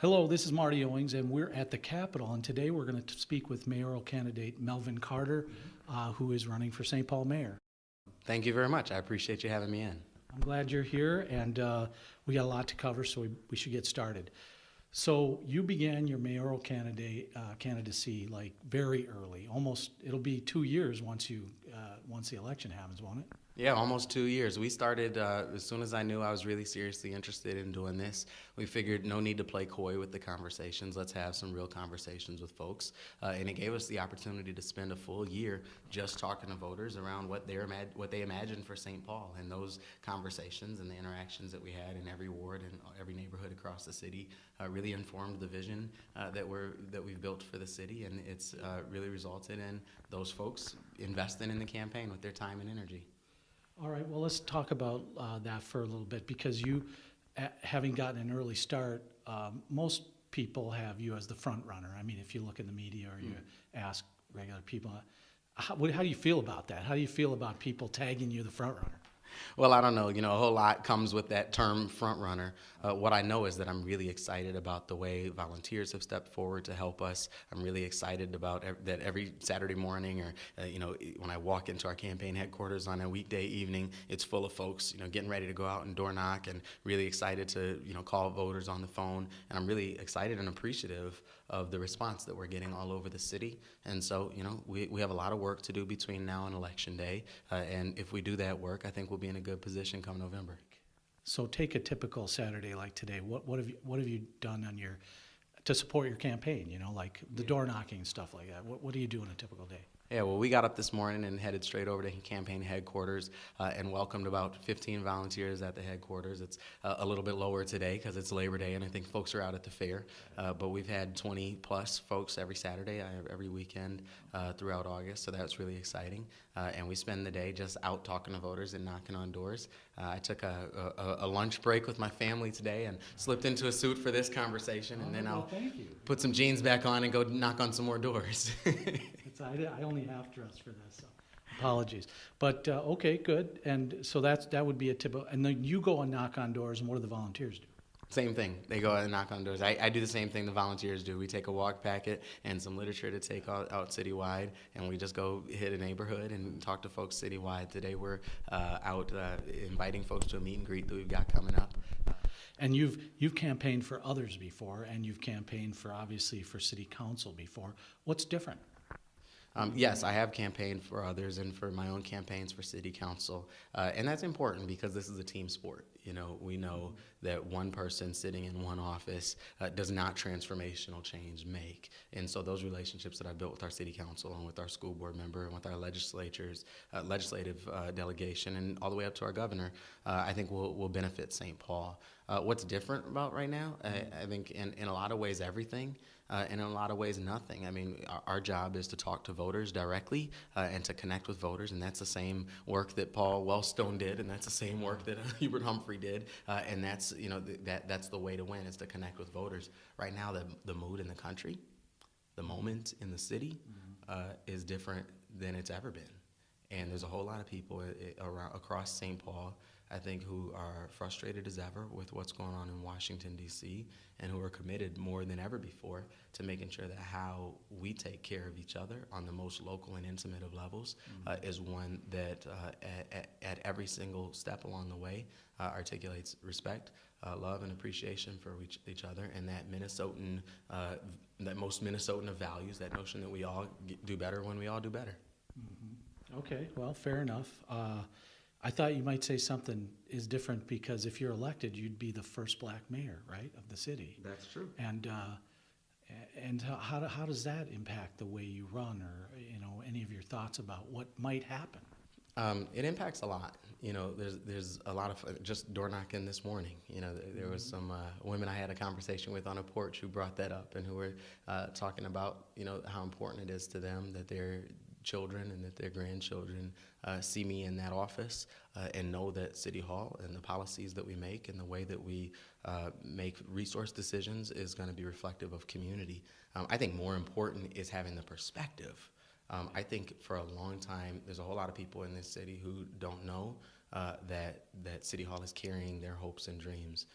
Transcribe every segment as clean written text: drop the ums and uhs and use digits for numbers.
Hello, this is Marty Owings, and we're at the Capitol, and today we're going to speak with mayoral candidate Melvin Carter, who is running for St. Paul mayor. Thank you very much. I appreciate you having me in. I'm glad you're here, and we got a lot to cover, so we should get started. So you began your mayoral candidacy like very early, almost. It'll be 2 years once the election happens, won't it? Yeah, almost 2 years. We started as soon as I knew I was really seriously interested in doing this. We figured no need to play coy with the conversations. Let's have some real conversations with folks. And it gave us the opportunity to spend a full year just talking to voters around what they imagined for St. Paul. And those conversations and the interactions that we had in every ward and every neighborhood across the city really informed the vision that we've built for the city. And it's really resulted in those folks investing in the campaign with their time and energy. All right, well, let's talk about that for a little bit, because you, having gotten an early start, most people have you as the front runner. I mean, if you look in the media or you ask regular people, how do you feel about that? How do you feel about people tagging you the front runner? Well, I don't know. A whole lot comes with that term front runner. What I know is that I'm really excited about the way volunteers have stepped forward to help us. I'm really excited about that every Saturday morning or, when I walk into our campaign headquarters on a weekday evening, it's full of folks, getting ready to go out and door knock, and really excited to, call voters on the phone. And I'm really excited and appreciative of the response that we're getting all over the city. And so, we have a lot of work to do between now and Election Day. And if we do that work, I think we'll be in a good position come November. So take a typical Saturday like today. What have you done to support your campaign? Like the door knocking and stuff like that. What do you do on a typical day? Yeah, well, we got up this morning and headed straight over to campaign headquarters and welcomed about 15 volunteers at the headquarters. It's a little bit lower today because it's Labor Day and I think folks are out at the fair. But we've had 20 plus folks every Saturday, every weekend throughout August, so that's really exciting. And we spend the day just out talking to voters and knocking on doors. I took a lunch break with my family today and slipped into a suit for this conversation, and then I'll put some jeans back on and go knock on some more doors. I only half dressed for this, so apologies. But okay, good. And so that would be a typical. And then you go and knock on doors, and what do the volunteers do? Same thing. They go out and knock on doors. I do the same thing the volunteers do. We take a walk packet and some literature to take out citywide, and we just go hit a neighborhood and talk to folks citywide. Today we're out inviting folks to a meet and greet that we've got coming up. And you've campaigned for others before, and you've campaigned obviously for city council before. What's different? Yes, I have campaigned for others and for my own campaigns for city council, and that's important because this is a team sport. We know that one person sitting in one office does not transformational change make, and so those relationships that I built with our city council and with our school board member and with our legislative delegation and all the way up to our governor, I think will benefit St. Paul. What's different about right now? I think in a lot of ways everything. And in a lot of ways, nothing. I mean, our job is to talk to voters directly and to connect with voters, and that's the same work that Paul Wellstone did, and that's the same work that Hubert Humphrey did, and that's that's the way to win, is to connect with voters. Right now, the mood in the country, the moment in the city, is different than it's ever been, and there's a whole lot of people across St. Paul, I think, who are frustrated as ever with what's going on in Washington, D.C., and who are committed more than ever before to making sure that how we take care of each other on the most local and intimate of levels is one that at every single step along the way articulates respect, love, and appreciation for each other, and that that most Minnesotan of values, that notion that we all do better when we all do better. Mm-hmm. Okay, well, fair enough. I thought you might say something is different because if you're elected, you'd be the first black mayor, right, of the city. That's true. And how does that impact the way you run, or any of your thoughts about what might happen? It impacts a lot. There's a lot of just door knocking this morning. There was some women I had a conversation with on a porch who brought that up and who were talking about how important it is to them that their children and that their grandchildren see me in that office and know that City Hall and the policies that we make and the way that we make resource decisions is going to be reflective of community. I think more important is having the perspective. I think for a long time, there's a whole lot of people in this city who don't know that City Hall is carrying their hopes and dreams,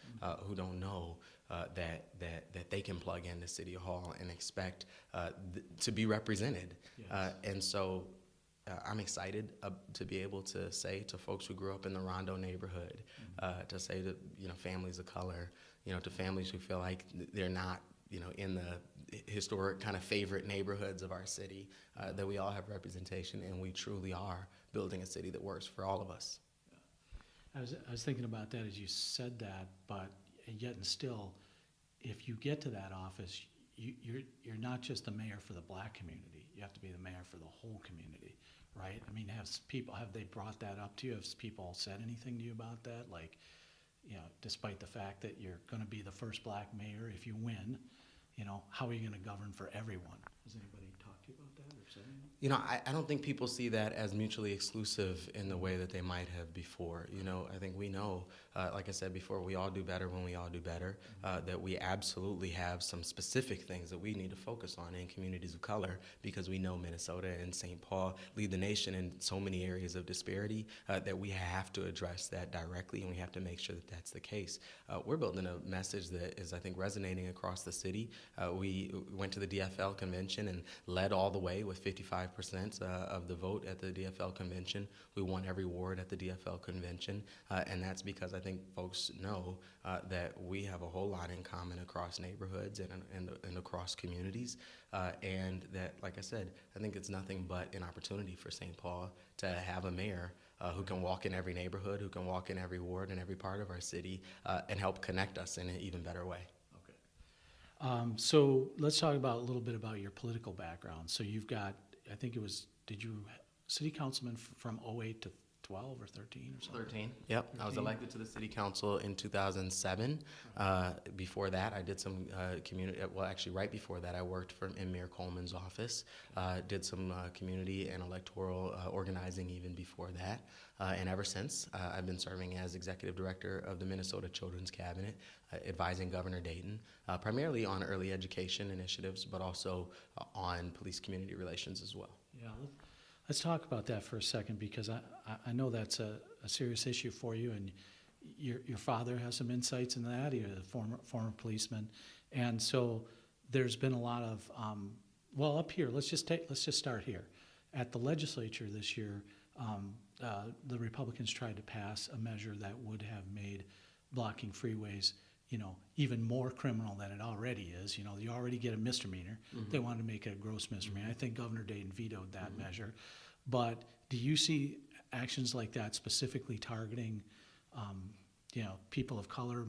who don't know that they can plug into City Hall and expect to be represented. Yes. And so I'm excited to be able to say to folks who grew up in the Rondo neighborhood, to say to families of color, to families who feel like they're not in the historic kind of favorite neighborhoods of our city, that we all have representation and we truly are building a city that works for all of us. I was thinking about that as you said that, but yet and still, if you get to that office, you're not just the mayor for the black community. You have to be the mayor for the whole community, right? I mean, have they brought that up to you? Have people said anything to you about that? Like, despite the fact that you're going to be the first black mayor if you win, how are you going to govern for everyone? Has anybody talked to you about that or said anything? I don't think people see that as mutually exclusive in the way that they might have before. I think we know, like I said before, we all do better when we all do better, that we absolutely have some specific things that we need to focus on in communities of color, because we know Minnesota and St. Paul lead the nation in so many areas of disparity, that we have to address that directly, and we have to make sure that that's the case. We're building a message that is, I think, resonating across the city. We went to the DFL convention and led all the way with 55% of the vote at the DFL convention. We won every ward at the DFL convention, and that's because I think folks know that we have a whole lot in common across neighborhoods and across communities, and that, like I said, I think it's nothing but an opportunity for St. Paul to have a mayor who can walk in every neighborhood, who can walk in every ward and every part of our city, and help connect us in an even better way. So let's talk about a little bit about your political background. So you've got, I think it was, city councilman from 08 to 12 or 13 or something? 13, yep. 13. I was elected to the city council in 2007. Before that, I did some community, well, actually right before that, I worked in Mayor Coleman's office, did some community and electoral organizing even before that. And ever since, I've been serving as executive director of the Minnesota Children's Cabinet, advising Governor Dayton, primarily on early education initiatives, but also on police community relations as well. Yeah, let's talk about that for a second, because I know that's a serious issue for you, and your father has some insights in that. He was a former policeman, and so there's been a lot of well, up here. Let's just start here. At the legislature this year, the Republicans tried to pass a measure that would have made blocking freeways, even more criminal than it already is. You already get a misdemeanor. Mm-hmm. They wanted to make it a gross misdemeanor. Mm-hmm. I think Governor Dayton vetoed that mm-hmm. measure. But do you see actions like that specifically targeting, people of color,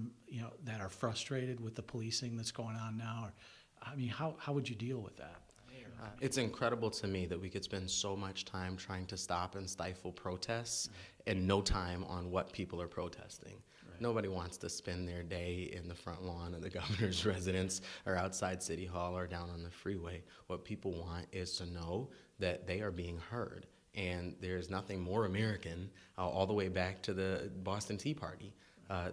that are frustrated with the policing that's going on now? Or, I mean, how would you deal with that? It's incredible to me that we could spend so much time trying to stop and stifle protests and no time on what people are protesting. Right. Nobody wants to spend their day in the front lawn of the governor's residence or outside City Hall or down on the freeway. What people want is to know that they are being heard. And there's nothing more American, all the way back to the Boston Tea Party,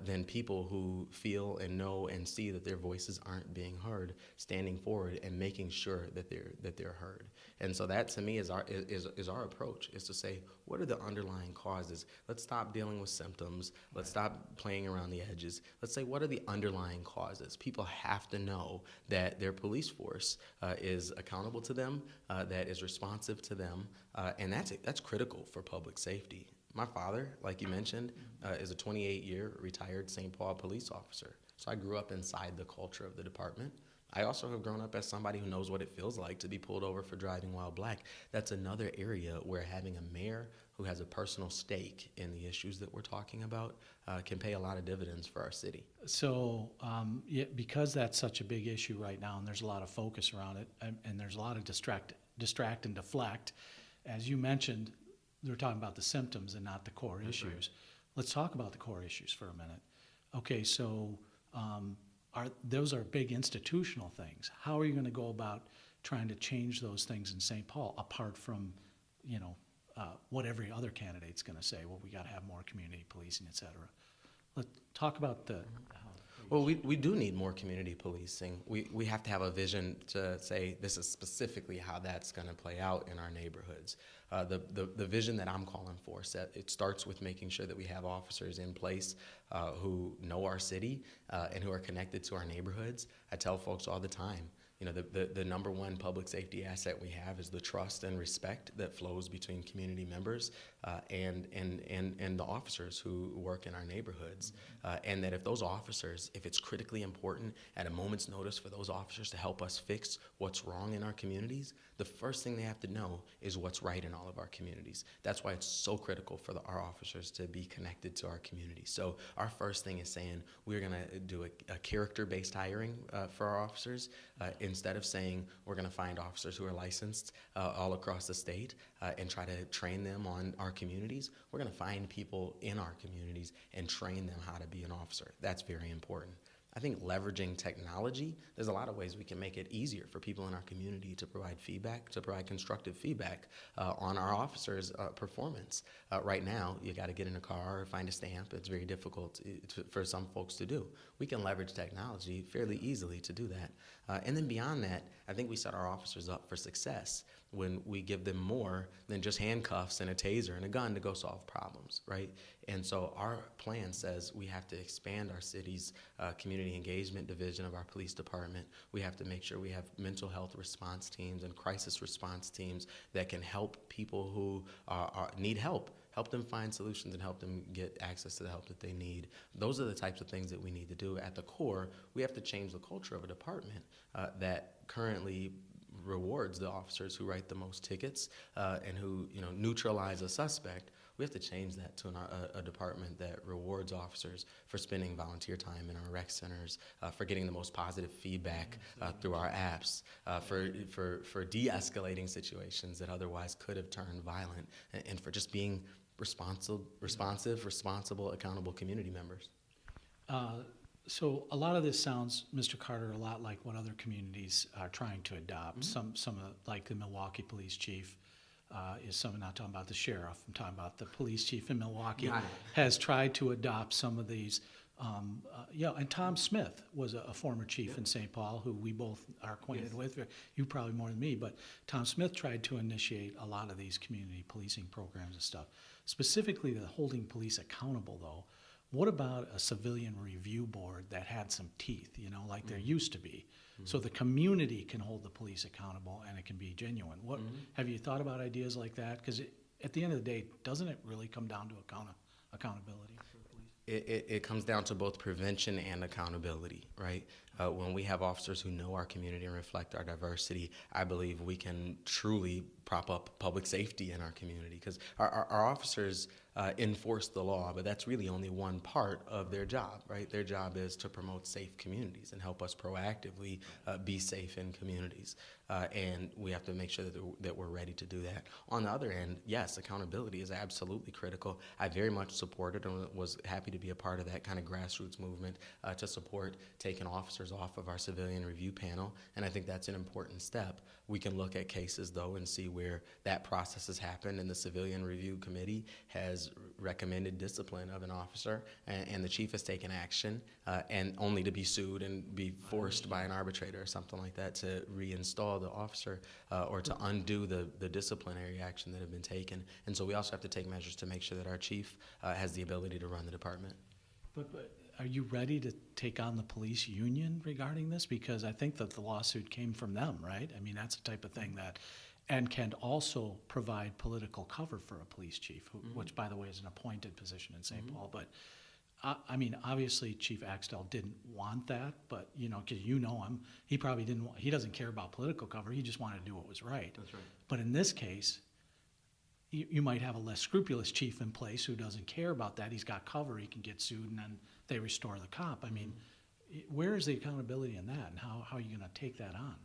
than people who feel and know and see that their voices aren't being heard, standing forward and making sure that they're heard. And so that, to me, is our approach, is to say, what are the underlying causes? Let's stop dealing with symptoms. Let's stop playing around the edges. Let's say, what are the underlying causes? People have to know that their police force is accountable to them, that is responsive to them, and that's critical for public safety. My father, like you mentioned, is a 28-year retired St. Paul police officer. So I grew up inside the culture of the department. I also have grown up as somebody who knows what it feels like to be pulled over for driving while black. That's another area where having a mayor who has a personal stake in the issues that we're talking about can pay a lot of dividends for our city. So because that's such a big issue right now, and there's a lot of focus around it, and there's a lot of distract and deflect, as you mentioned, we're talking about the symptoms and not the core issues. Right. Let's talk about the core issues for a minute. Okay, so those are big institutional things. How are you going to go about trying to change those things in St. Paul, apart from, what every other candidate's going to say? Well, we got to have more community policing, et cetera. Let's talk about Well, we do need more community policing. We have to have a vision to say this is specifically how that's going to play out in our neighborhoods. The vision that I'm calling for, it starts with making sure that we have officers in place who know our city and who are connected to our neighborhoods. I tell folks all the time, you know, the number one public safety asset we have is the trust and respect that flows between community members and the officers who work in our neighborhoods. And that if those officers, if it's critically important at a moment's notice for those officers to help us fix what's wrong in our communities, the first thing they have to know is what's right in all of our communities. That's why it's so critical for our officers to be connected to our community. So our first thing is saying we're going to do a character-based hiring for our officers instead of saying we're going to find officers who are licensed all across the state and try to train them on our communities. We're going to find people in our communities and train them how to be an officer. That's very important. I think leveraging technology, there's a lot of ways we can make it easier for people in our community to provide feedback, to provide constructive feedback on our officers' performance. Right now, you got to get in a car or find a stamp. It's very difficult for some folks to do. We can leverage technology fairly easily to do that. And then beyond that, I think we set our officers up for success when we give them more than just handcuffs and a taser and a gun to go solve problems, right? And so our plan says we have to expand our city's community engagement division of our police department. We have to make sure we have mental health response teams and crisis response teams that can help people who need help. Help them find solutions and help them get access to the help that they need. Those are the types of things that we need to do. At the core, we have to change the culture of a department that currently rewards the officers who write the most tickets and who neutralize a suspect. We have to change that to a department that rewards officers for spending volunteer time in our rec centers, for getting the most positive feedback through our apps, for de-escalating situations that otherwise could have turned violent, and for just being responsive, responsible, accountable community members. So a lot of this sounds, Mr. Carter, a lot like what other communities are trying to adopt. Mm-hmm. Some like the Milwaukee police chief is some, not talking about the sheriff, I'm talking about the police chief in Milwaukee, has tried to adopt some of these. And Tom Smith was a former chief in St. Paul, who we both are acquainted with. You probably more than me, but Tom Smith tried to initiate a lot of these community policing programs and stuff. Specifically, the holding police accountable, though. What about a civilian review board that had some teeth, like there used to be, so the community can hold the police accountable and it can be genuine? What have you thought about ideas like that? Because at the end of the day, doesn't it really come down to accountability for the police? It comes down to both prevention and accountability, right? When we have officers who know our community and reflect our diversity, I believe we can truly prop up public safety in our community, because our officers enforce the law, but that's really only one part of their job, right? Their job is to promote safe communities and help us proactively be safe in communities. And we have to make sure that we're ready to do that. On the other end, yes, accountability is absolutely critical. I very much supported and was happy to be a part of that kind of grassroots movement to support taking officers off of our civilian review panel, and I think that's an important step. We can look at cases, though, and see where that process has happened, and the Civilian Review Committee has recommended discipline of an officer, and the chief has taken action, and only to be sued and be forced by an arbitrator or something like that to reinstall the officer or to undo the disciplinary action that had been taken. And so we also have to take measures to make sure that our chief has the ability to run the department. But are you ready to take on the police union regarding this? Because I think that the lawsuit came from them, right? I mean, that's the type of thing that, and can also provide political cover for a police chief, which, by the way, is an appointed position in St. Paul. But, I mean, obviously Chief Axtell didn't want that, but, because him, he probably didn't he doesn't care about political cover. He just wanted to do what was right. That's right. But in this case, you might have a less scrupulous chief in place who doesn't care about that. He's got cover. He can get sued, and then they restore the cop. I mean, where is the accountability in that, and how are you going to take that on?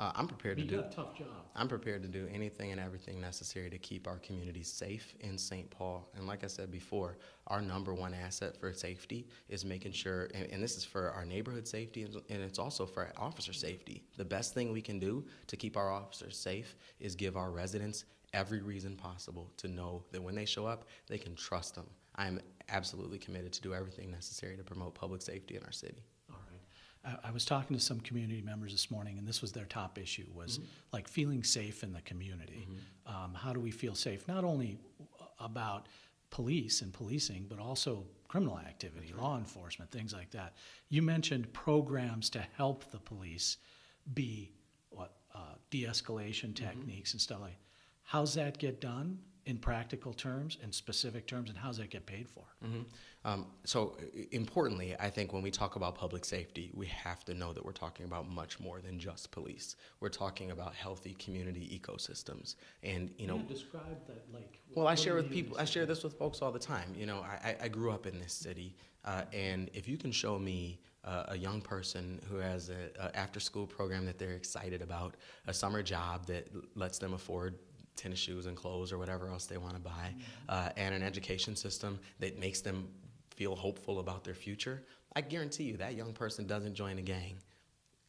I'm prepared to do. You got a tough job. I'm prepared to do anything and everything necessary to keep our communities safe in St. Paul. And like I said before, our number one asset for safety is making sure, and this is for our neighborhood safety, and it's also for officer safety. The best thing we can do to keep our officers safe is give our residents every reason possible to know that when they show up, they can trust them. I'm absolutely committed to do everything necessary to promote public safety in our city. I was talking to some community members this morning, and this was their top issue, was like feeling safe in the community. How do we feel safe? Not only about police and policing, but also criminal activity, law enforcement, things like that. You mentioned programs to help the police be de-escalation techniques and stuff like that. How's that get done in practical terms, in specific terms, and how's that get paid for? So importantly, I think when we talk about public safety, we have to know that we're talking about much more than just police. We're talking about healthy community ecosystems. And, Describe that, like. Well, I share with people, I share this with folks all the time. I grew up in this city, and if you can show me a young person who has an after-school program that they're excited about, a summer job that lets them afford tennis shoes and clothes or whatever else they want to buy, and an education system that makes them feel hopeful about their future, I guarantee you that young person doesn't join a gang.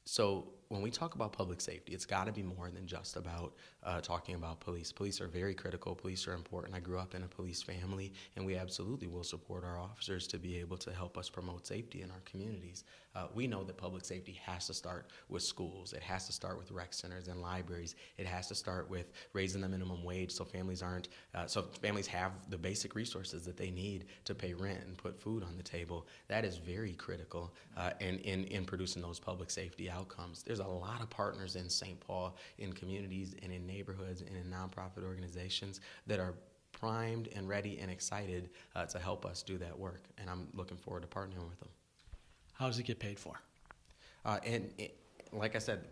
So when we talk about public safety, it's got to be more than just about talking about police. Police are very critical. Police are important. I grew up in a police family, and we absolutely will support our officers to be able to help us promote safety in our communities. We know that public safety has to start with schools. It has to start with rec centers and libraries. It has to start with raising the minimum wage so families have the basic resources that they need to pay rent and put food on the table. That is very critical in producing those public safety outcomes. There's a lot of partners in St. Paul, in communities and in neighborhoods and in nonprofit organizations that are primed and ready and excited to help us do that work. And I'm looking forward to partnering with them. How does it get paid for? Like I said,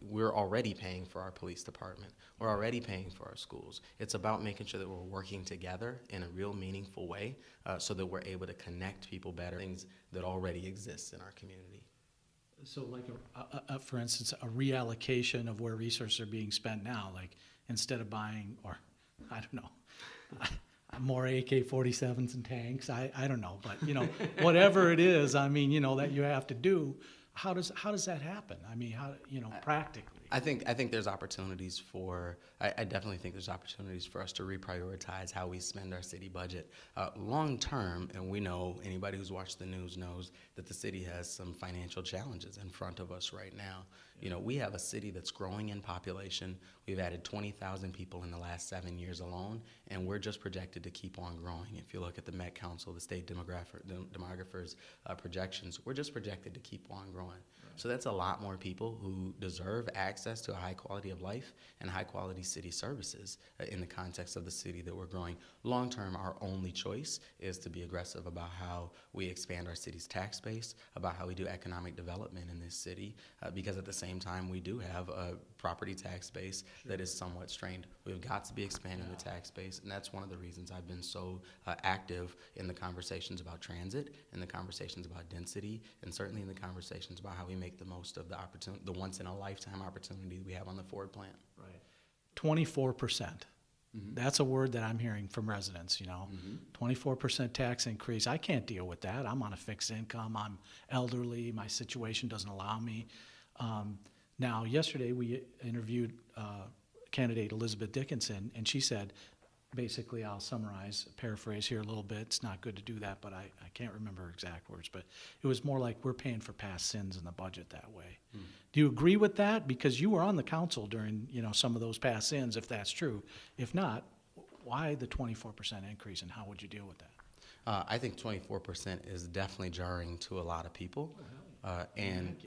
we're already paying for our police department. We're already paying for our schools. It's about making sure that we're working together in a real meaningful way so that we're able to connect people better, things that already exist in our community. So like, for instance, a reallocation of where resources are being spent now, like instead of buying, or I don't know, more AK-47s and tanks, I don't know, but whatever it is, that you have to do, how does that happen? Practically. I think there's opportunities I definitely think there's opportunities for us to reprioritize how we spend our city budget. Long term, and we know, anybody who's watched the news knows that the city has some financial challenges in front of us right now. We have a city that's growing in population. We've added 20,000 people in the last 7 years alone, and we're just projected to keep on growing. If you look at the Met Council, the state demographers' projections, we're just projected to keep on growing. So that's a lot more people who deserve access to a high quality of life and high quality city services in the context of the city that we're growing. Long term, our only choice is to be aggressive about how we expand our city's tax base, about how we do economic development in this city, because at the same time we do have a property tax base that is somewhat strained. We've got to be expanding the tax base, and that's one of the reasons I've been so active in the conversations about transit, in the conversations about density, and certainly in the conversations about how we make the most of the opportunity, the once-in-a-lifetime opportunity we have on the Ford plant. Right. 24%. That's a word that I'm hearing from residents, 24% tax increase. I can't deal with that. I'm on a fixed income. I'm elderly. My situation doesn't allow me. Now, yesterday we interviewed candidate Elizabeth Dickinson, and she said, basically, I'll paraphrase here a little bit. It's not good to do that, but I can't remember her exact words. But it was more like we're paying for past sins in the budget that way. Do you agree with that? Because you were on the council during some of those past sins, if that's true. If not, why the 24% increase, and how would you deal with that? I think 24% is definitely jarring to a lot of people. And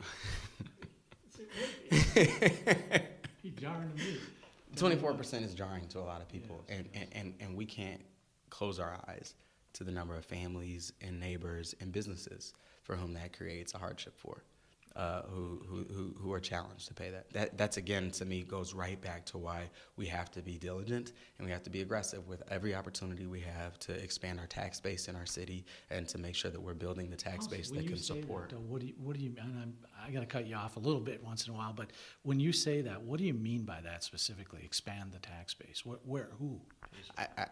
He's jarring to me. 24% is jarring to a lot of people, and we can't close our eyes to the number of families and neighbors and businesses for whom that creates a hardship for, who are challenged to pay that. That's again, to me, goes right back to why we have to be diligent and we have to be aggressive with every opportunity we have to expand our tax base in our city and to make sure that we're building the tax base that can support. What do you? And I got to cut you off a little bit once in a while, but when you say that, what do you mean by that specifically? Expand the tax base. Where, who?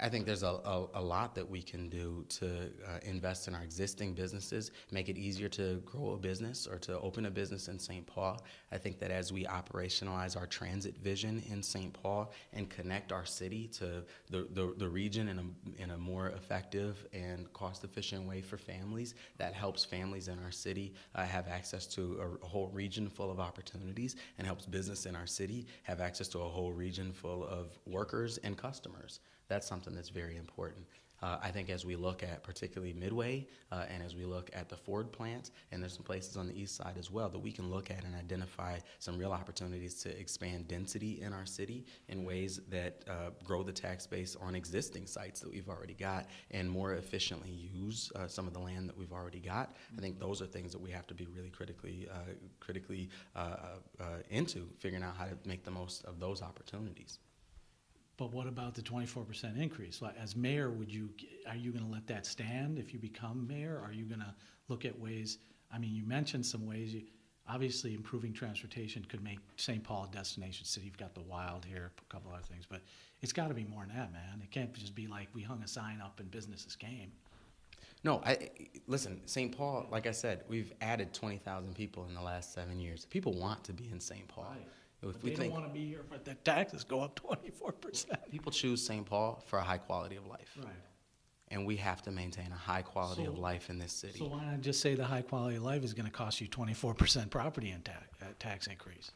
I think there's a lot that we can do to invest in our existing businesses, make it easier to grow a business or to open a business in St. Paul. I think that as we operationalize our transit vision in St. Paul and connect our city to the region in a more effective and cost-efficient way for families, that helps families in our city have access to a whole region full of opportunities, and helps business in our city have access to a whole region full of workers and customers. That's something that's very important. I think as we look at particularly Midway and as we look at the Ford plant, and there's some places on the east side as well that we can look at and identify some real opportunities to expand density in our city in ways that grow the tax base on existing sites that we've already got and more efficiently use some of the land that we've already got. I think those are things that we have to be really critically into, figuring out how to make the most of those opportunities. But what about the 24% increase? As mayor, are you going to let that stand if you become mayor? Are you going to look at ways? I mean, you mentioned some ways. Obviously, improving transportation could make St. Paul a destination city. You've got the Wild here, a couple other things, but it's got to be more than that, man. It can't just be like we hung a sign up and business is game. No, listen, St. Paul, like I said, we've added 20,000 people in the last 7 years. People want to be in St. Paul. Right. If They don't want to be here, but the taxes go up 24%. people choose St. Paul for a high quality of life. Right. And we have to maintain a high quality of life in this city. So why not just say the high quality of life is going to cost you 24% property and tax increase?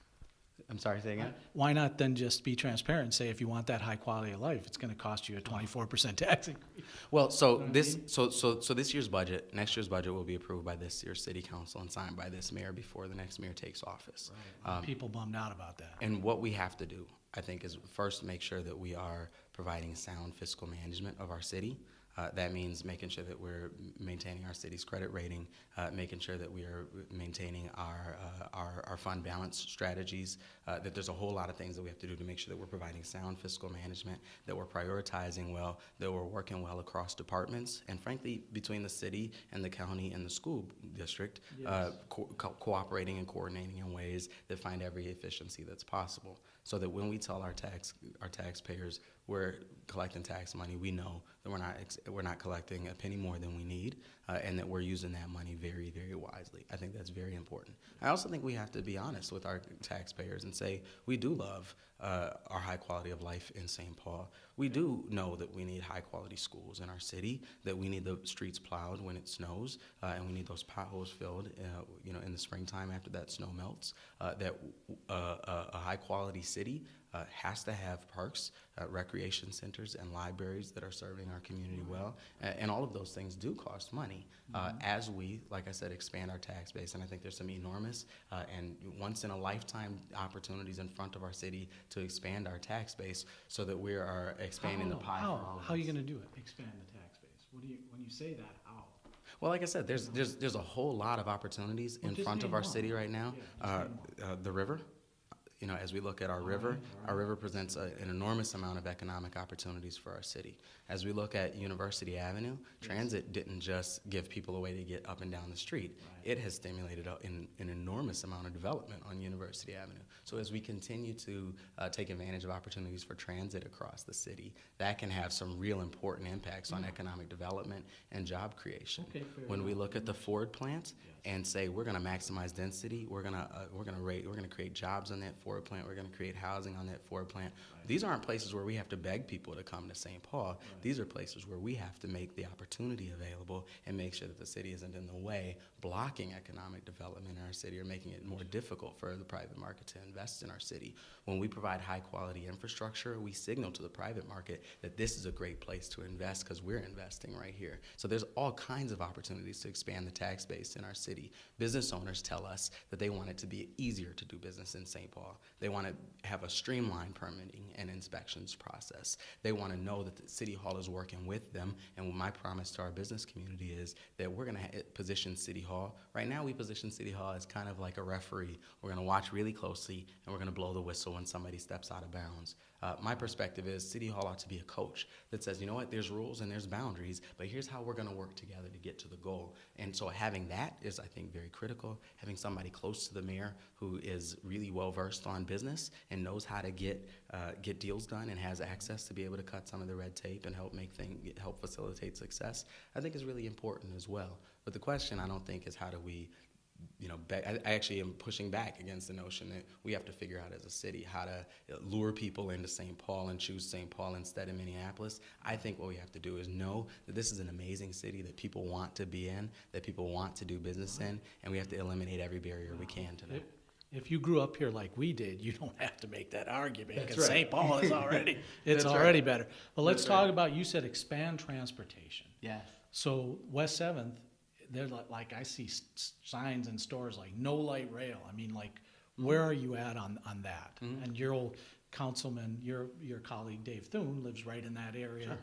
I'm sorry, say again? Why not then just be transparent and say if you want that high quality of life, it's going to cost you a 24% tax increase? Well, so this year's budget, next year's budget will be approved by this year's city council and signed by this mayor before the next mayor takes office. Right. People bummed out about that. And what we have to do, I think, is first make sure that we are providing sound fiscal management of our city. That means making sure that we're maintaining our city's credit rating, making sure that we are maintaining our fund balance strategies, that there's a whole lot of things that we have to do to make sure that we're providing sound fiscal management, that we're prioritizing well, that we're working well across departments, and frankly, between the city and the county and the school district, yes. Cooperating and coordinating in ways that find every efficiency that's possible, so that when we tell our taxpayers we're collecting tax money, we know that we're not collecting a penny more than we need, and that we're using that money very, very wisely. I think that's very important. I also think we have to be honest with our taxpayers and say we do love our high quality of life in St. Paul. We do know that we need high quality schools in our city, that we need the streets plowed when it snows, and we need those potholes filled, in the springtime after that snow melts. That a high quality city has to have parks, recreation centers, and libraries that are serving our community well. And all of those things do cost money as we, like I said, expand our tax base. And I think there's some enormous and once-in-a-lifetime opportunities in front of our city to expand our tax base so that we are expanding the pie. How are you going to do it? Expand the tax base. When you say that, how? Well, like I said, there's a whole lot of opportunities in front of our city right now. The river. As we look at our river presents an enormous amount of economic opportunities for our city. As we look at University Avenue, transit didn't just give people a way to get up and down the street. It has stimulated an enormous amount of development on University Avenue. So as we continue to take advantage of opportunities for transit across the city, that can have some real important impacts on economic development and job creation. When we look at the Ford plant and say we're going to maximize density, we're going to create jobs on that Ford plant, we're going to create housing on that Ford plant. These aren't places where we have to beg people to come to St. Paul. These are places where we have to make the opportunity available and make sure that the city isn't in the way, blocking economic development in our city or making it more difficult for the private market to invest in our city. When we provide high quality infrastructure, we signal to the private market that this is a great place to invest because we're investing right here. So there's all kinds of opportunities to expand the tax base in our city. Business owners tell us that they want it to be easier to do business in St. Paul. They want to have a streamlined permitting and inspections process. They want to know that the City Hall is working with them, and my promise to our business community is that we're going to position City Hall. Right now we position City Hall as kind of like a referee. We're going to watch really closely, and we're going to blow the whistle when somebody steps out of bounds. My perspective is City Hall ought to be a coach that says, you know what, there's rules and there's boundaries, but here's how we're going to work together to get to the goal. And so having that is, I think, very critical. Having somebody close to the mayor who is really well versed on business and knows how to get deals done and has access to be able to cut some of the red tape and help facilitate success, I think is really important as well. But the question, I don't think, is how do we, I actually am pushing back against the notion that we have to figure out as a city how to lure people into St. Paul and choose St. Paul instead of Minneapolis. I think what we have to do is know that this is an amazing city that people want to be in, that people want to do business in, and we have to eliminate every barrier we can to that. If you grew up here like we did, you don't have to make that argument because right. St. Paul is already That's already right. better. Well, let's That's talk right. about, you said expand transportation. Yeah. So West 7th, they're like I see signs in stores like no light rail. I mean, like, where are you at on that? Mm-hmm. And your old councilman, your colleague Dave Thune lives right in that area. Sure.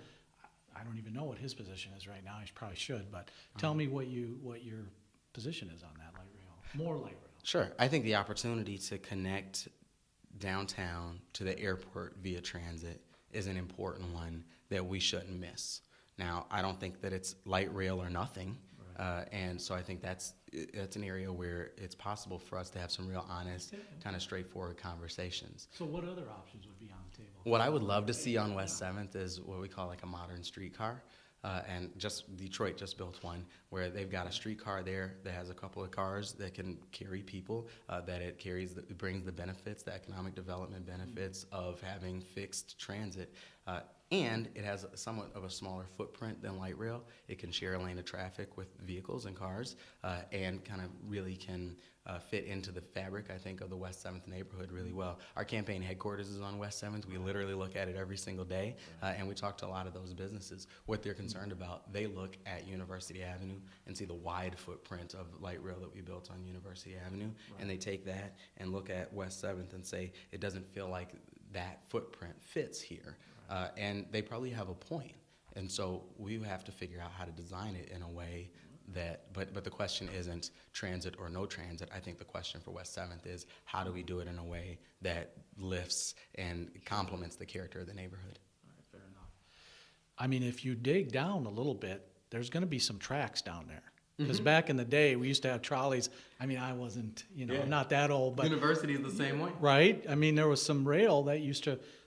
I don't even know what his position is right now. He probably should, but tell me what your position is on that light rail. More light rail. Sure. I think the opportunity to connect downtown to the airport via transit is an important one that we shouldn't miss. Now, I don't think that it's light rail or nothing, right. And so I think that's an area where it's possible for us to have some real honest, kind of straightforward conversations. So what other options would be on the table? What I would love to see on West 7th is what we call like a modern streetcar. And just Detroit just built one where they've got a streetcar there that has a couple of cars that can carry people, that it brings the benefits, the economic development benefits of having fixed transit. And it has somewhat of a smaller footprint than light rail. It can share a lane of traffic with vehicles and cars, and kind of really can fit into the fabric, I think, of the West 7th neighborhood really well. Our campaign headquarters is on West 7th. We literally look at it every single day, and we talk to a lot of those businesses. What they're concerned about, they look at University Avenue and see the wide footprint of light rail that we built on University Avenue, and they take that and look at West 7th and say, it doesn't feel like that footprint fits here. And they probably have a point. And so we have to figure out how to design it in a way that, but the question isn't transit or no transit. I think the question for West 7th is how do we do it in a way that lifts and complements the character of the neighborhood? All right, fair enough. I mean, if you dig down a little bit, there's going to be some tracks down there. Because back in the day, we used to have trolleys. I mean, I wasn't, I'm not that old, but University is the same way. right? I mean, there was some rail that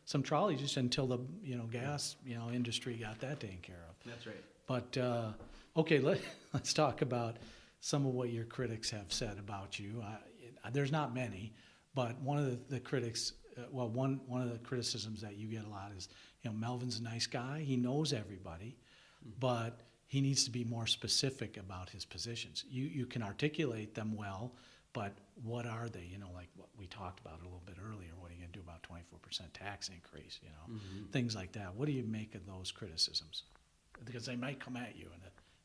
some trolleys just until the, gas, industry got that taken care of. That's right. But, okay, let's talk about some of what your critics have said about you. There's not many, but one of the critics, one of the criticisms that you get a lot is, Melvin's a nice guy. He knows everybody, but he needs to be more specific about his positions. You can articulate them well, but what are they? Like what we talked about a little bit earlier. What are you going to do about 24% tax increase? Things like that. What do you make of those criticisms? Because they might come at you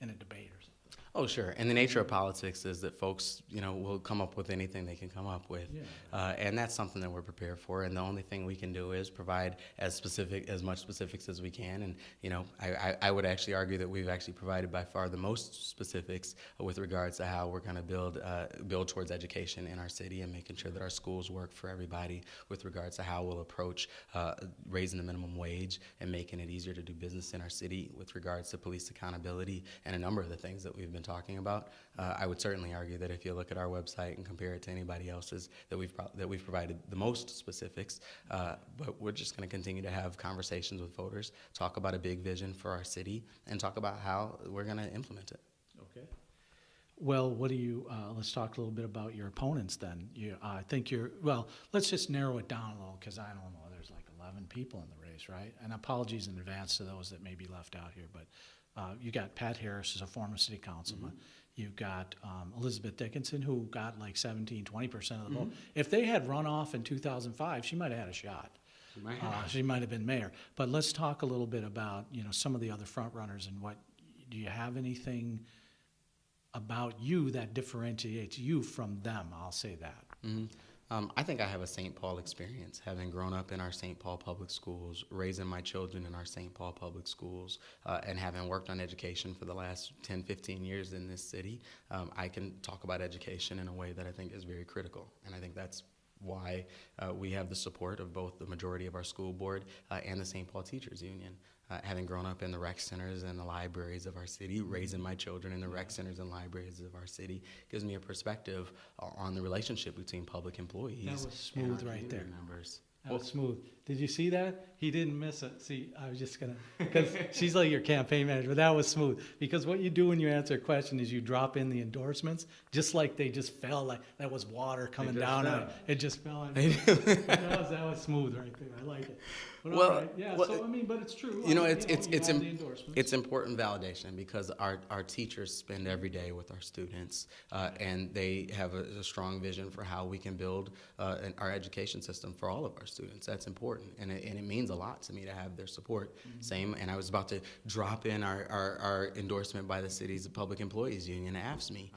in a debate or something. Oh, sure. And the nature of politics is that folks, will come up with anything they can come up with. Yeah. And that's something that we're prepared for. And the only thing we can do is provide as much specifics as we can. And, I would actually argue that we've actually provided by far the most specifics with regards to how we're going to build towards education in our city and making sure that our schools work for everybody, with regards to how we'll approach raising the minimum wage and making it easier to do business in our city, with regards to police accountability and a number of the things that we've been talking about. I would certainly argue that if you look at our website and compare it to anybody else's, that we've provided the most specifics. But we're just going to continue to have conversations with voters, talk about a big vision for our city, and talk about how we're going to implement it. Okay. Well, let's talk a little bit about your opponents then. I think let's just narrow it down a little, because I don't know, there's like 11 people in the race, right? And apologies in advance to those that may be left out here, but you got Pat Harris, as a former city councilman. You've got Elizabeth Dickinson, who got like 17, 20% of the vote. If they had run off in 2005, she might have had a shot. She might have been mayor. But let's talk a little bit about some of the other front runners and do you have anything about you that differentiates you from them? I'll say that. I think I have a St. Paul experience, having grown up in our St. Paul public schools, raising my children in our St. Paul public schools, and having worked on education for the last 10, 15 years in this city. I can talk about education in a way that I think is very critical, and I think that's why we have the support of both the majority of our school board and the St. Paul Teachers Union. Having grown up in the rec centers and the libraries of our city, raising my children in the rec centers and libraries of our city gives me a perspective on the relationship between public employees. That was smooth and our right there. Members. That was smooth. Did you see that? He didn't miss it. See, I was just going to, because she's like your campaign manager, but that was smooth. Because what you do when you answer a question is you drop in the endorsements, just like they just fell, like that was water coming down on it. It just fell on it. That was smooth right there. I like it. But Well, all right. Yeah, well, so I mean, but it's true. You know, you have the endorsements. it's important validation because our teachers spend every day with our students, and they have a strong vision for how we can build our education system for all of our students. That's important, and it means a lot to me to have their support. Same, and I was about to drop in our endorsement by the city's Public Employees Union, AFSCME.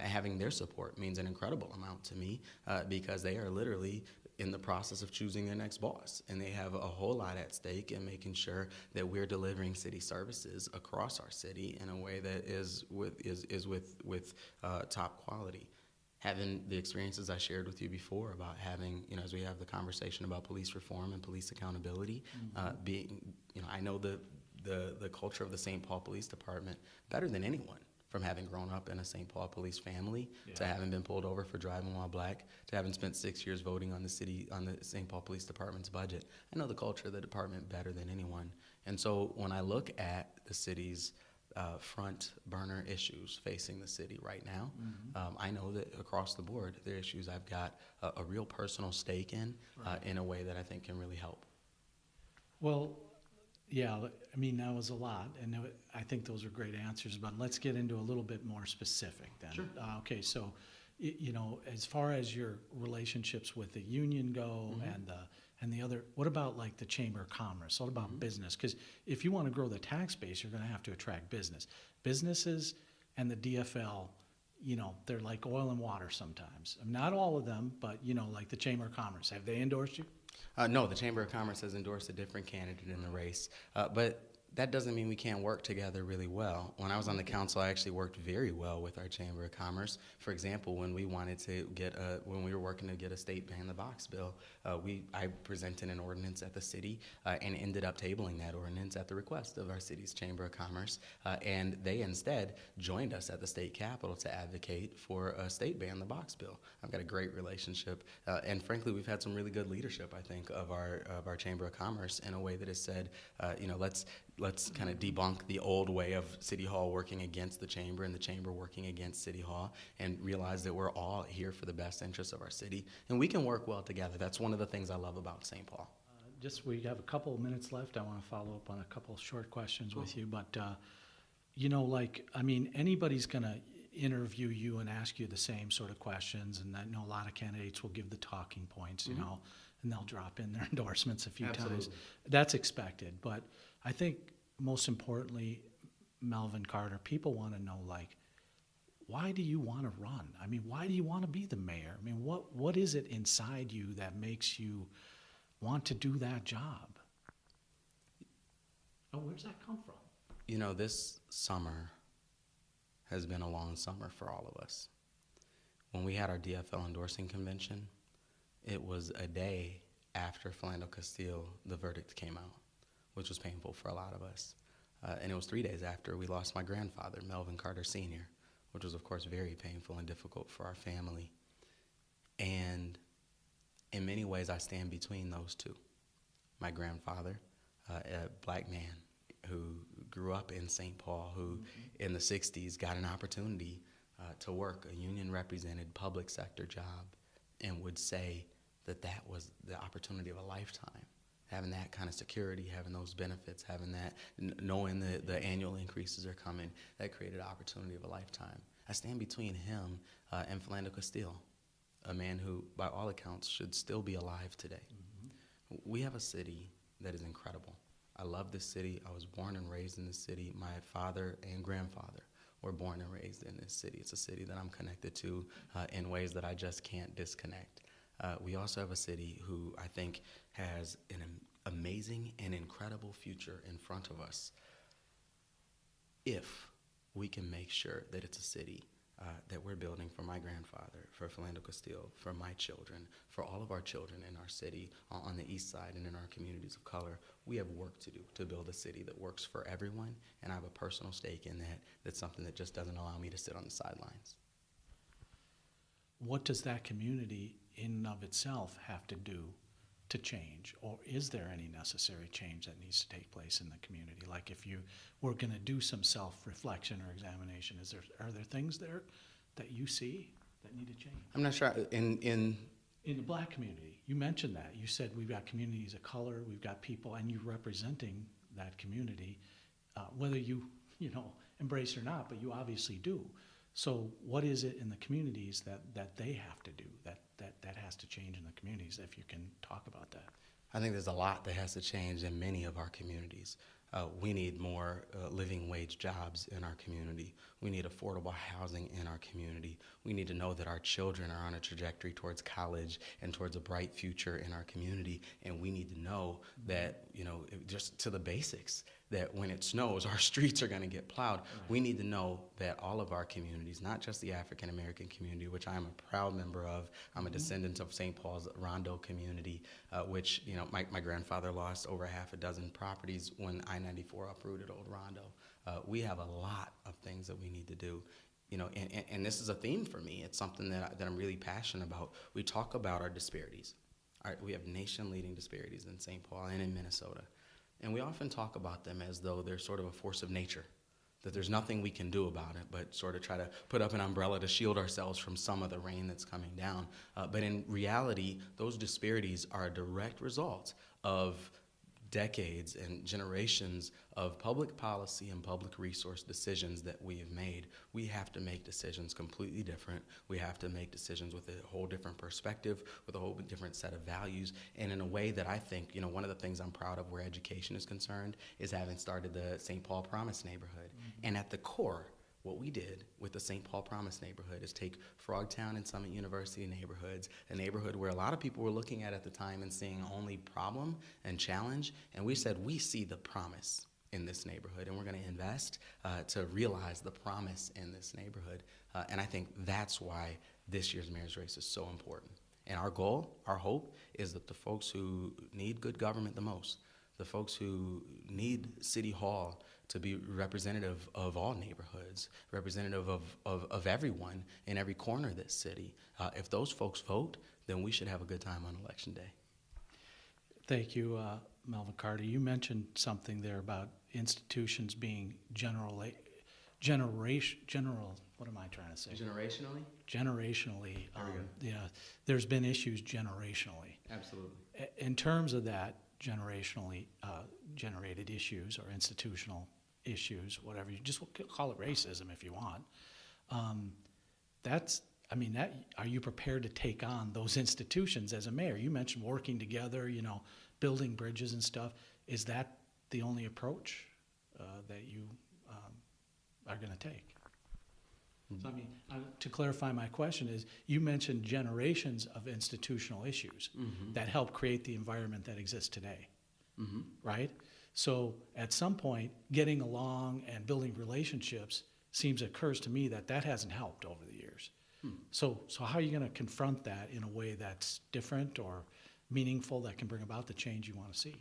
Having their support means an incredible amount to me because they are literally in the process of choosing their next boss, and they have a whole lot at stake in making sure that we're delivering city services across our city in a way that is with top quality. Having the experiences I shared with you before about having, you know, as we have the conversation about police reform and police accountability, being, you know, I know the culture of the St. Paul Police Department better than anyone. From having grown up in a St. Paul police family, to having been pulled over for driving while black, to having spent 6 years voting on the St. Paul Police Department's budget, I know the culture of the department better than anyone. And so when I look at the city's front burner issues facing the city right now, I know that across the board, there are issues I've got a real personal stake in a way that I think can really help. Well, yeah, I mean, that was a lot, and I think those are great answers, but let's get into a little bit more specific then. Sure. Okay, so, you know, as far as your relationships with the union go and the other, what about like the Chamber of Commerce? What about business? Because if you want to grow the tax base, you're going to have to attract business. Businesses and the DFL, you know, they're like oil and water sometimes. Not all of them, but, you know, like the Chamber of Commerce. Have they endorsed you? No, the Chamber of Commerce has endorsed a different candidate in the race, but that doesn't mean we can't work together really well. When I was on the council, I actually worked very well with our Chamber of Commerce. For example, when we wanted to when we were working to get a state ban the box bill, I presented an ordinance at the city and ended up tabling that ordinance at the request of our city's Chamber of Commerce, and they instead joined us at the state capitol to advocate for a state ban the box bill. I've got a great relationship, and frankly, we've had some really good leadership, I think, of our Chamber of Commerce in a way that has said, you know, let's kind of debunk the old way of City Hall working against the Chamber and the Chamber working against City Hall, and realize that we're all here for the best interests of our city, and we can work well together. That's one of the things I love about St. Paul. We have a couple of minutes left. I want to follow up on a couple of short questions with you, but, you know, like, I mean, anybody's going to interview you and ask you the same sort of questions, and I know a lot of candidates will give the talking points, you know, and they'll drop in their endorsements a few times. That's expected, but I think most importantly, Melvin Carter, people want to know, like, why do you want to run? I mean, why do you want to be the mayor? I mean, what is it inside you that makes you want to do that job? Oh, where's that come from? You know, this summer has been a long summer for all of us. When we had our DFL endorsing convention, it was a day after Philando Castile, the verdict came out, which was painful for a lot of us. And it was 3 days after we lost my grandfather, Melvin Carter Sr., which was, of course, very painful and difficult for our family. And in many ways, I stand between those two. My grandfather, a black man who grew up in St. Paul, who in the 60s got an opportunity to work a union-represented public sector job, and would say that that was the opportunity of a lifetime. Having that kind of security, having those benefits, having that, knowing that the annual increases are coming, that created an opportunity of a lifetime. I stand between him and Philando Castile, a man who, by all accounts, should still be alive today. We have a city that is incredible. I love this city. I was born and raised in this city. My father and grandfather were born and raised in this city. It's a city that I'm connected to in ways that I just can't disconnect. We also have a city who I think has an amazing and incredible future in front of us if we can make sure that it's a city that we're building for my grandfather, for Philando Castile, for my children, for all of our children in our city, on the east side and in our communities of color. We have work to do to build a city that works for everyone, and I have a personal stake in that. That's something that just doesn't allow me to sit on the sidelines. What does that community in and of itself have to do to change? Or is there any necessary change that needs to take place in the community? Like if you were going to do some self-reflection or examination, are there things there that you see that need to change? I'm not sure. In the black community, you mentioned that. You said we've got communities of color, we've got people, and you're representing that community, whether you embrace it or not, but you obviously do. So what is it in the communities that they have to do, that has to change in the communities, if you can talk about that? I think there's a lot that has to change in many of our communities. We need more living wage jobs in our community. We need affordable housing in our community. We need to know that our children are on a trajectory towards college and towards a bright future in our community. And we need to know that, just to the basics, that when it snows, our streets are going to get plowed. Right. We need to know that all of our communities, not just the African American community, which I'm a proud member of. I'm a descendant of St. Paul's Rondo community, which, my grandfather lost over half a dozen properties when I-94 uprooted Old Rondo. We have a lot of things that we need to do. And this is a theme for me. It's something that I'm really passionate about. We talk about our disparities. We have nation-leading disparities in St. Paul and in Minnesota. And we often talk about them as though they're sort of a force of nature, that there's nothing we can do about it, but sort of try to put up an umbrella to shield ourselves from some of the rain that's coming down. But in reality, those disparities are a direct result of decades and generations of public policy and public resource decisions that we have made. We have to make decisions completely different. We have to make decisions with a whole different perspective, with a whole different set of values, and in a way that I think, one of the things I'm proud of where education is concerned is having started the St. Paul Promise neighborhood. Mm-hmm. And at the core, what we did with the St. Paul Promise neighborhood is take Frogtown and Summit University neighborhoods, a neighborhood where a lot of people were looking at the time and seeing only problem and challenge, and we said, we see the promise in this neighborhood, and we're going to invest to realize the promise in this neighborhood. And I think that's why this year's mayor's race is so important. And our goal, our hope, is that the folks who need good government the most, the folks who need City Hall to be representative of all neighborhoods, representative of everyone in every corner of this city. If those folks vote, then we should have a good time on Election Day. Thank you, Melvin Carter. You mentioned something there about institutions being what am I trying to say? Generationally? Generationally. Yeah, there's been issues generationally. Absolutely. In terms of that, generationally generated issues or institutional issues, whatever, you just call it racism if you want. Are you prepared to take on those institutions as a mayor? You mentioned working together, building bridges and stuff. Is that the only approach that you are going to take? So, to clarify my question is, you mentioned generations of institutional issues that help create the environment that exists today, right? So at some point, getting along and building relationships occurs to me that hasn't helped over the years. So how are you going to confront that in a way that's different or meaningful that can bring about the change you want to see?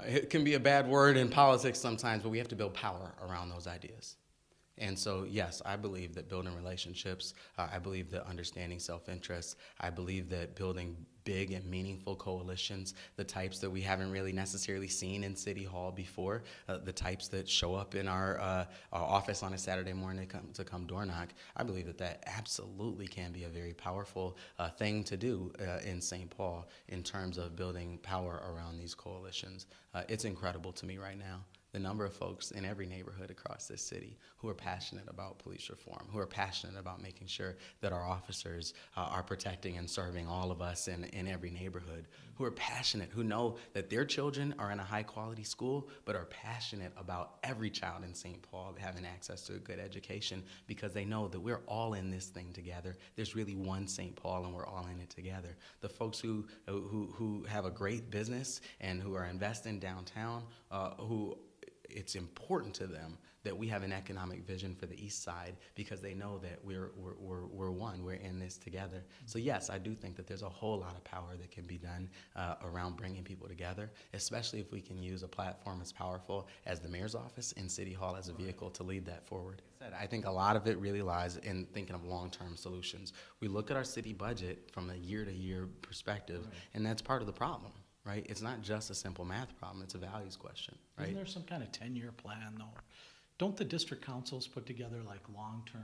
It can be a bad word in politics sometimes, but we have to build power around those ideas. And so, yes, I believe that building relationships, I believe that understanding self-interest, I believe that building big and meaningful coalitions, the types that we haven't really necessarily seen in City Hall before, the types that show up in our office on a Saturday morning to come door knock, I believe that absolutely can be a very powerful thing to do in St. Paul in terms of building power around these coalitions. It's incredible to me right now, the number of folks in every neighborhood across this city who are passionate about police reform, who are passionate about making sure that our officers are protecting and serving all of us in every neighborhood, who are passionate, who know that their children are in a high-quality school, but are passionate about every child in St. Paul having access to a good education because they know that we're all in this thing together. There's really one St. Paul, and we're all in it together. The folks who have a great business and who are investing downtown, who it's important to them that we have an economic vision for the east side, because they know that we're one, we're in this together. So yes, I do think that there's a whole lot of power that can be done around bringing people together, especially if we can use a platform as powerful as the mayor's office and City Hall as a vehicle to lead that forward. I think a lot of it really lies in thinking of long-term solutions. We look at our city budget from a year-to-year perspective, and that's part of the problem. Right? It's not just a simple math problem, it's a values question, right? Isn't there some kind of 10-year plan, though? Don't the district councils put together, like, long-term?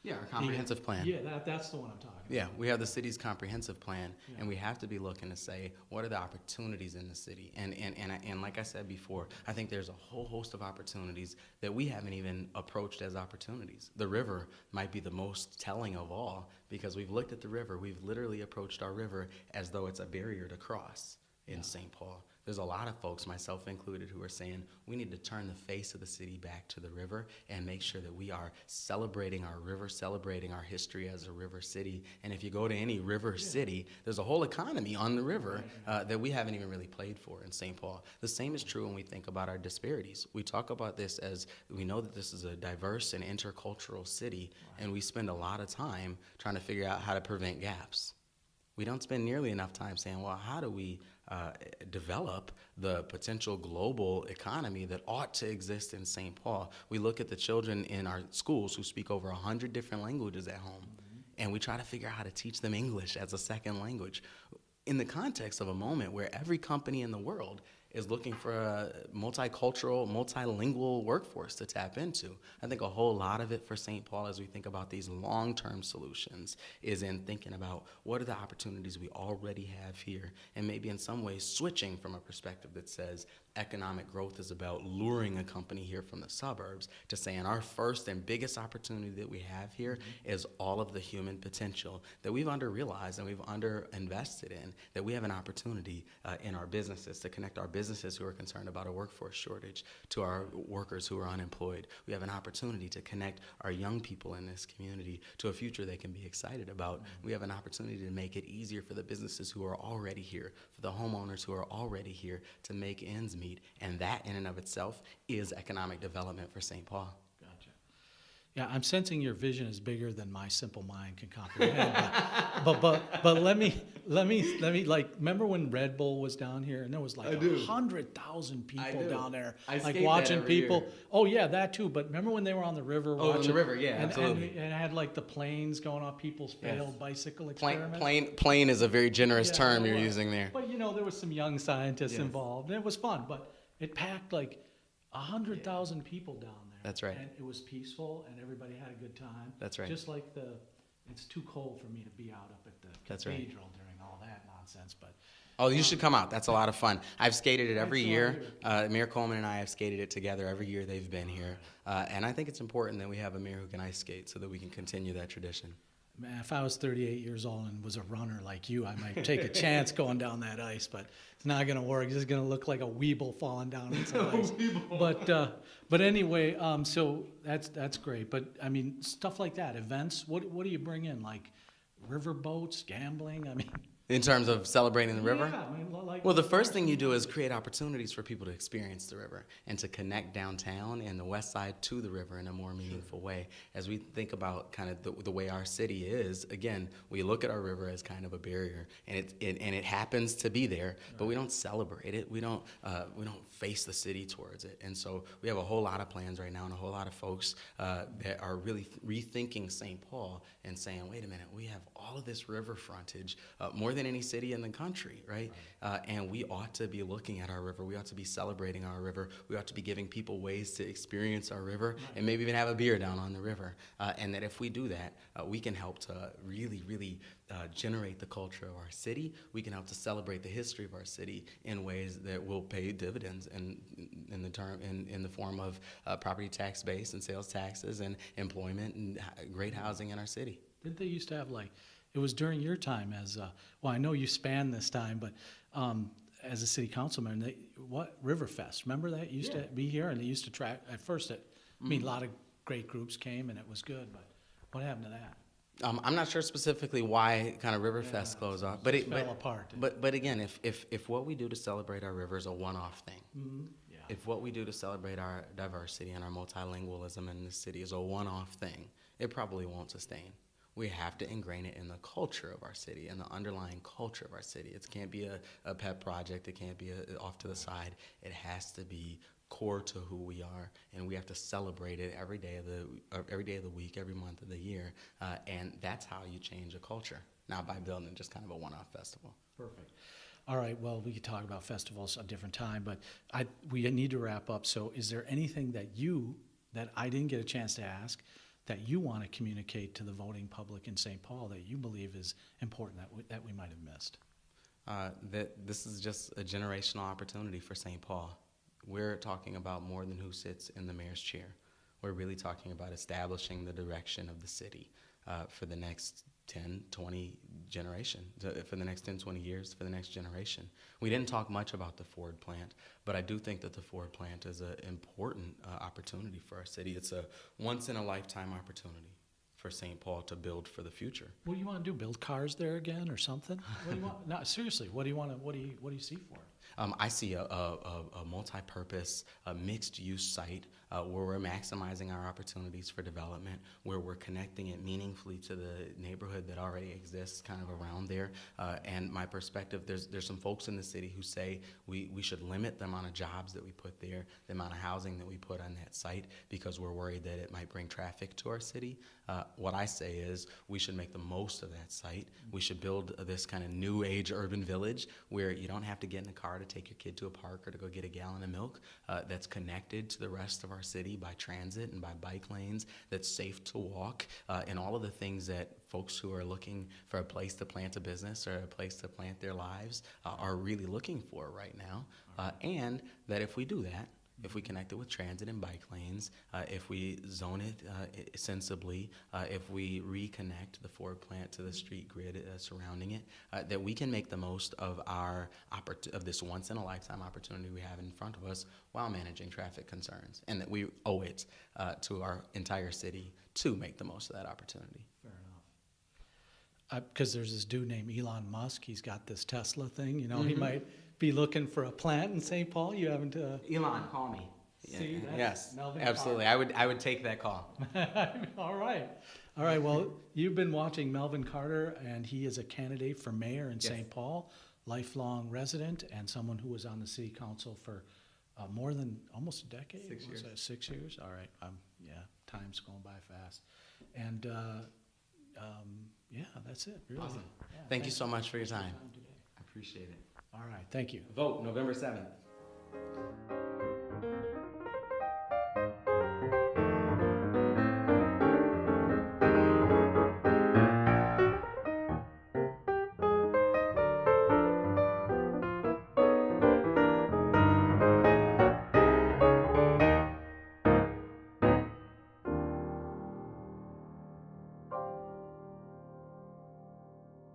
Yeah, our comprehensive plan. Yeah, that's the one I'm talking about. Yeah, we have the city's comprehensive plan, and we have to be looking to say, what are the opportunities in the city? And like I said before, I think there's a whole host of opportunities that we haven't even approached as opportunities. The river might be the most telling of all, because we've looked at the river, we've literally approached our river as though it's a barrier to cross. In St. Paul, there's a lot of folks, myself included, who are saying we need to turn the face of the city back to the river and make sure that we are celebrating our river, celebrating our history as a river city. And if you go to any river city, there's a whole economy on the river that we haven't even really played for in St. Paul. The same is true when we think about our disparities. We talk about this as we know that this is a diverse and intercultural city, and we spend a lot of time trying to figure out how to prevent gaps. We don't spend nearly enough time saying, well, how do we develop the potential global economy that ought to exist in St. Paul? We look at the children in our schools who speak over 100 different languages at home, and we try to figure out how to teach them English as a second language in the context of a moment where every company in the world is looking for a multicultural, multilingual workforce to tap into. I think a whole lot of it for St. Paul, as we think about these long-term solutions, is in thinking about what are the opportunities we already have here, and maybe in some ways switching from a perspective that says economic growth is about luring a company here from the suburbs to saying our first and biggest opportunity that we have here is all of the human potential that we've under-realized and we've under-invested in, that we have an opportunity in our businesses to connect our businesses who are concerned about a workforce shortage to our workers who are unemployed. We have an opportunity to connect our young people in this community to a future they can be excited about. We have an opportunity to make it easier for the businesses who are already here, for the homeowners who are already here to make ends meet. And that in and of itself is economic development for St. Paul. Gotcha. Yeah, I'm sensing your vision is bigger than my simple mind can comprehend. but let me like, remember when Red Bull was down here and there was like 100,000 people down there, like watching people. Year. Oh yeah, that too. But remember when they were on the river watching? Oh, on the river, yeah, absolutely. And it had like the planes going off people's failed bicycle experiments. Plane is a very generous term you're using there. But you know, there was some young scientists involved, and it was fun. But it packed like 100,000 people down there. That's right. And it was peaceful, and everybody had a good time. That's right. Just like it's too cold for me to be out up at the cathedral during all that nonsense. But oh, you should come out. That's a lot of fun. I've skated it every year. Mayor Coleman and I have skated it together every year they've been here. And I think it's important that we have a mayor who can ice skate so that we can continue that tradition. Man, if I was 38 years old and was a runner like you, I might take a chance going down that ice, but it's not going to work. It's just going to look like a weeble falling down on some ice. But anyway, so that's great. But I mean, stuff like that, events. What do you bring in? Like river boats, gambling? I mean. In terms of celebrating the river? Yeah, I mean, like, well, the first thing you do is create opportunities for people to experience the river and to connect downtown and the west side to the river in a more meaningful way. As we think about kind of the way our city is, again, we look at our river as kind of a barrier, and it happens to be there, but we don't celebrate it. We don't face the city towards it. And so we have a whole lot of plans right now and a whole lot of folks that are really rethinking St. Paul and saying, wait a minute, we have all of this river frontage, more than any city in the country, right? And we ought to be looking at our river. We ought to be celebrating our river. We ought to be giving people ways to experience our river and maybe even have a beer down on the river. And that if we do that, we can help to really, really generate the culture of our city. We can help to celebrate the history of our city in ways that will pay dividends in the form of property tax base and sales taxes and employment and great housing in our city. Didn't they used to have like, it was during your time as, well, I know you spanned this time, but as a city councilman, Riverfest, remember that? Used to be here, and they used to track, at first, a lot of great groups came, and it was good, but what happened to that? I'm not sure specifically why kind of Riverfest closed off, but it fell apart. But again, if what we do to celebrate our river is a one-off thing, If what we do to celebrate our diversity and our multilingualism in this city is a one-off thing, it probably won't sustain. We have to ingrain it in the culture of our city and the underlying culture of our city. It can't be a pet project. It can't be off to the side. It has to be core to who we are, and we have to celebrate it every day of the week, every month of the year, and that's how you change a culture. Not by building just kind of a one-off festival. Perfect. All right, well, we could talk about festivals a different time, but we need to wrap up. So is there anything that I didn't get a chance to ask that you want to communicate to the voting public in St. Paul that you believe is important that we might have missed? That this is just a generational opportunity for St. Paul. We're talking about more than who sits in the mayor's chair. We're really talking about establishing the direction of the city for the next 10, 20 generation, for the next 10, 20 years, for the next generation. We didn't talk much about the Ford plant, but I do think that the Ford plant is an important opportunity for our city. It's a once-in-a-lifetime opportunity for St. Paul to build for the future. What do you want to do? Build cars there again or something? What do you want? No, seriously. What do you want to? What do you see for it? I see a multi-purpose, mixed-use site where we're maximizing our opportunities for development, where we're connecting it meaningfully to the neighborhood that already exists kind of around there. And my perspective, there's some folks in the city who say we should limit the amount of jobs that we put there, the amount of housing that we put on that site, because we're worried that it might bring traffic to our city. What I say is we should make the most of that site. We should build this kind of new age urban village where you don't have to get in a car to take your kid to a park or to go get a gallon of milk, that's connected to the rest of our city by transit and by bike lanes, that's safe to walk, and all of the things that folks who are looking for a place to plant a business or a place to plant their lives are really looking for right now. And that if we do that, if we connect it with transit and bike lanes, if we zone it sensibly, if we reconnect the Ford plant to the street grid surrounding it, that we can make the most of of this once-in-a-lifetime opportunity we have in front of us while managing traffic concerns, and that we owe it to our entire city to make the most of that opportunity. Fair enough. Because there's this dude named Elon Musk. He's got this Tesla thing. You know, he might be looking for a plant in St. Paul. You haven't. Elon, call me. See, yes, Melvin absolutely. Carter. I would take that call. All right. Well, you've been watching Melvin Carter, and he is a candidate for mayor in St. Paul, lifelong resident, and someone who was on the city council for more than almost a decade. 6 years. 6 years. All right. Yeah, time's going by fast, and yeah, that's it. Really. Awesome. Yeah, Thank you so much for your time. today. I appreciate it. All right. Thank you. Vote November 7th.